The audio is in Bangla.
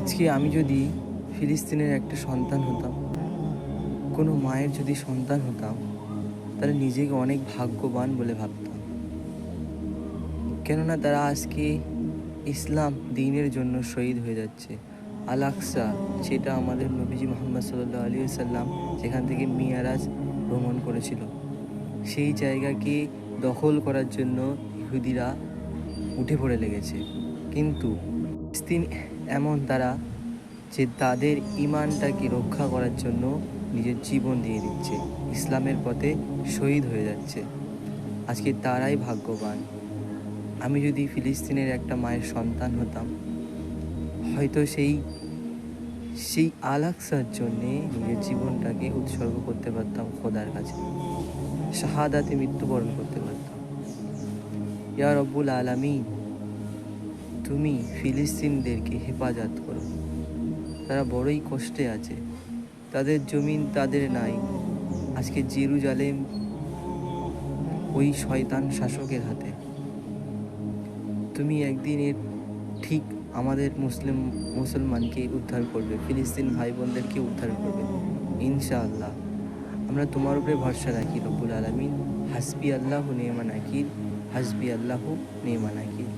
আজকে আমি যদি ফিলিস্তিনের একটা সন্তান হতাম, কোনো মায়ের যদি সন্তান হতাম, তাহলে নিজেকে অনেক ভাগ্যবান বলে ভাবতাম। কেননা তারা আজকে ইসলাম দ্বীনের জন্য শহীদ হয়ে যাচ্ছে। আল আকসা, যেটা আমাদের নবীজি মুহাম্মদ সাল্লাল্লাহু আলাইহি সাল্লাম যেখান থেকে মিয়ারাজ ভ্রমণ করেছিল, সেই জায়গাকে দখল করার জন্য ইহুদিরা উঠে পড়ে লেগেছে। কিন্তু ফিলিস্তিন এমন তারা যে তাদের ইমানটাকে রক্ষা করার জন্য নিজের জীবন দিয়ে দিচ্ছে, ইসলামের পথে শহীদ হয়ে যাচ্ছে। আজকে তারাই ভাগ্যবান। আমি যদি ফিলিস্তিনের একটা মায়ের সন্তান হতাম, হয়তো সেই আল আকসার জন্যে নিজের জীবনটাকে উৎসর্গ করতে পারতাম খোদার কাছে, শাহাদাতে মৃত্যুবরণ করতে পারতাম। ইয়া রব্বুল আলামিন, তুমি ফিলিস্তিনদেরকে হেফাজত করো। তারা বড়ই কষ্টে আছে, তাদের জমিন তাদের নাই। আজকে জেরুজালেম ওই শয়তান শাসকের হাতে। তুমি একদিন এর ঠিক আমাদের মুসলমানকে উদ্ধার করবে, ফিলিস্তিন ভাই বোনদেরকে উদ্ধার করবে ইনশাআল্লাহ। আমরা তোমার উপরে ভরসা রাখি রব্বুল আলামিন। হাসবি আল্লাহু নি'মান ওয়াকিল, হাসবি আল্লাহু নি'মান ওয়াকিল।